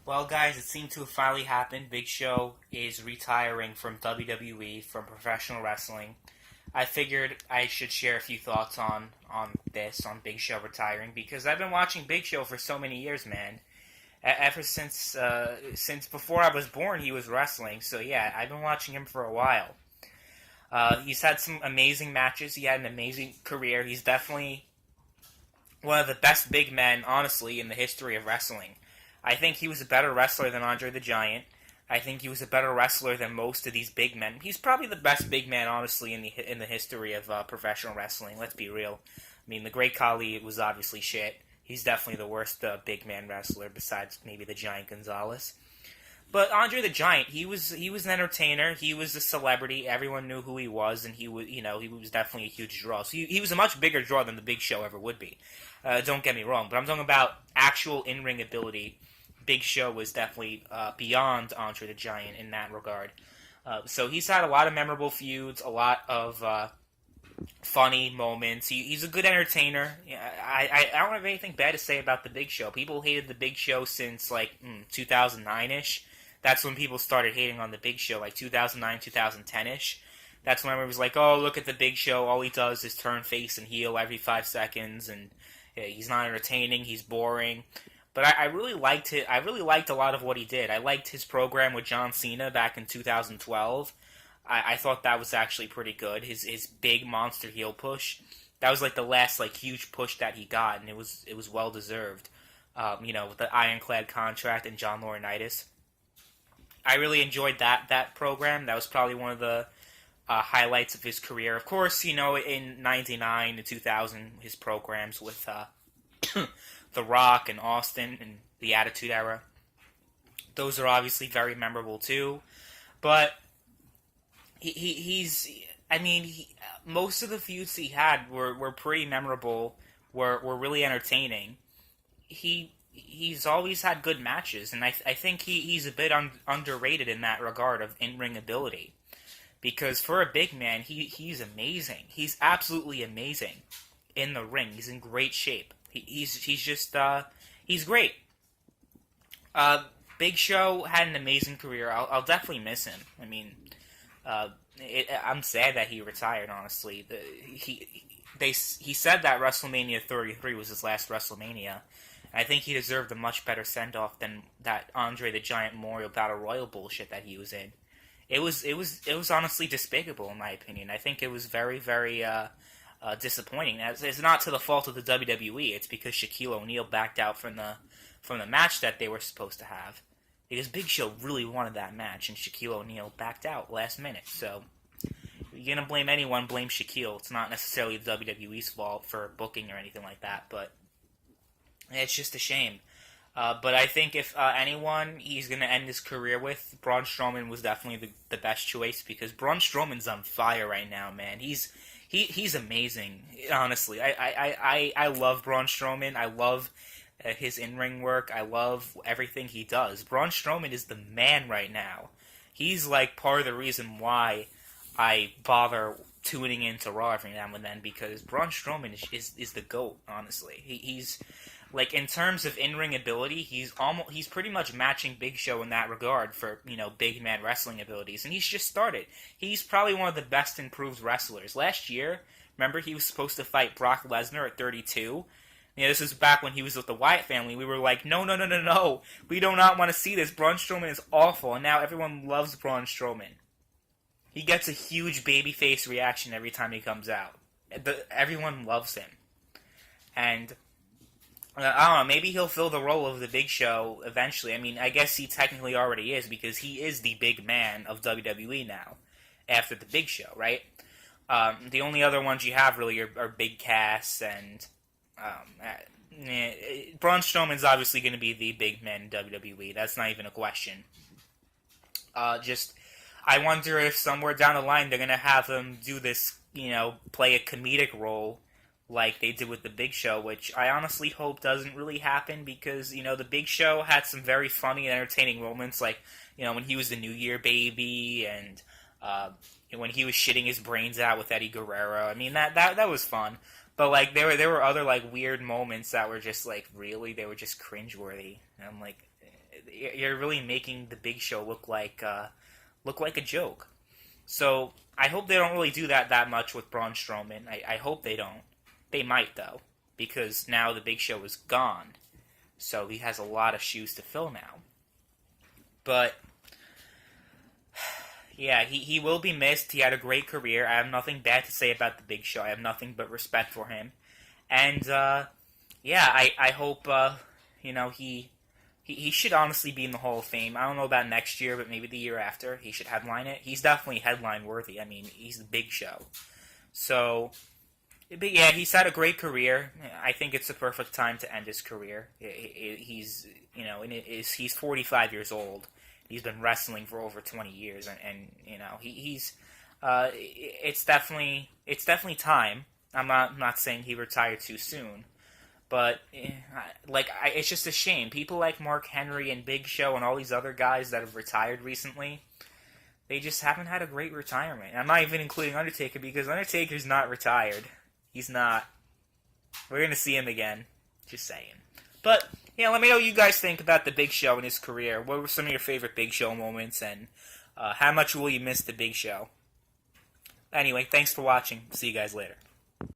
Well, guys, it seemed to have finally happened. Big Show is retiring from WWE, from professional wrestling. I figured I should share a few thoughts on Big Show retiring, because I've been watching Big Show for so many years, man. Ever since before I was born, he was wrestling. So yeah, I've been watching him for a while. He's had some amazing matches. He had an amazing career. He's definitely one of the best big men, honestly, in the history of wrestling. I think he was a better wrestler than Andre the Giant. I think he was a better wrestler than most of these big men. He's probably the best big man, honestly, in the history of professional wrestling. Let's be real. I mean, the Great Khali was obviously shit. He's definitely the worst big man wrestler besides maybe the Giant Gonzalez. But Andre the Giant, he was an entertainer. He was a celebrity. Everyone knew who he was, and he was definitely a huge draw. So he was a much bigger draw than the Big Show ever would be. Don't get me wrong, but I'm talking about actual in-ring ability. Big Show was definitely beyond Andre the Giant in that regard. So he's had a lot of memorable feuds, a lot of funny moments. He's a good entertainer. I don't have anything bad to say about the Big Show. People hated the Big Show since like 2009-ish. That's when people started hating on the Big Show, like 2009, 2010-ish. That's when everyone was like, oh, look at the Big Show. All he does is turn face and heel every 5 seconds, and he's not entertaining. He's boring. But I really liked it. I really liked a lot of what he did. I liked his program with John Cena back in 2012. I thought that was actually pretty good. His big monster heel push. That was like the last like huge push that he got, and it was well deserved. With the ironclad contract and John Laurinaitis. I really enjoyed that program. That was probably one of the highlights of his career. Of course, in '99 to 2000, his programs with The Rock and Austin and the Attitude Era. Those are obviously very memorable too. But he's. I mean, most of the feuds he had were pretty memorable. Were really entertaining. He's always had good matches, and I think he's a bit underrated in that regard of in ring ability. Because for a big man, he's amazing. He's absolutely amazing in the ring. He's in great shape. He's great. Big Show had an amazing career. I'll definitely miss him. I mean, I'm sad that he retired. Honestly, he said that WrestleMania 33 was his last WrestleMania. I think he deserved a much better send off than that Andre the Giant Memorial Battle Royal bullshit that he was in. It was honestly despicable in my opinion. I think it was very very disappointing. It's not to the fault of the WWE. It's because Shaquille O'Neal backed out from the match that they were supposed to have. Because Big Show really wanted that match, and Shaquille O'Neal backed out last minute. So, if you're gonna blame anyone, blame Shaquille. It's not necessarily the WWE's fault for booking or anything like that, but it's just a shame. But I think if anyone he's going to end his career with, Braun Strowman was definitely the best choice, because Braun Strowman's on fire right now, man. He's amazing, honestly. I love Braun Strowman. I love his in-ring work. I love everything he does. Braun Strowman is the man right now. He's like part of the reason why I bother tuning into Raw every now and then, because Braun Strowman is the GOAT, honestly. He's like, in terms of in-ring ability, he's pretty much matching Big Show in that regard for, big man wrestling abilities. And he's just started. He's probably one of the best improved wrestlers. Last year, remember, he was supposed to fight Brock Lesnar at 32? This is back when he was with the Wyatt family. We were like, no. We do not want to see this. Braun Strowman is awful. And now everyone loves Braun Strowman. He gets a huge babyface reaction every time he comes out. Everyone loves him. And I don't know, maybe he'll fill the role of the Big Show eventually. I mean, I guess he technically already is, because he is the big man of WWE now, after the Big Show, right? The only other ones you have really are Big Cass, and Braun Strowman's obviously going to be the big man in WWE. That's not even a question. I wonder if somewhere down the line they're going to have him do this, play a comedic role like they did with the Big Show, which I honestly hope doesn't really happen, because, the Big Show had some very funny and entertaining moments, like, when he was the New Year baby, and when he was shitting his brains out with Eddie Guerrero. I mean, that was fun. But like there were other like weird moments that were just like really they were just cringeworthy. And I'm like, you're really making the Big Show look like a joke. So I hope they don't really do that much with Braun Strowman. I hope they don't. They might though, because now the Big Show is gone, so he has a lot of shoes to fill now. But yeah, he will be missed. He had a great career. I have nothing bad to say about the Big Show. I have nothing but respect for him. And yeah, I hope he should honestly be in the Hall of Fame. I don't know about next year, but maybe the year after he should headline it. He's definitely headline worthy. I mean, he's the Big Show. So, but yeah, he's had a great career. I think it's the perfect time to end his career. He's he's 45 years old. He's been wrestling for over 20 years, and he's it's definitely time. I'm not saying he retired too soon, but it's just a shame. People like Mark Henry and Big Show and all these other guys that have retired recently, they just haven't had a great retirement. I'm not even including Undertaker because Undertaker's not retired. He's not. We're gonna see him again. Just saying. But yeah, let me know what you guys think about the Big Show and his career. What were some of your favorite Big Show moments, and how much will you miss the Big Show? Anyway, thanks for watching. See you guys later.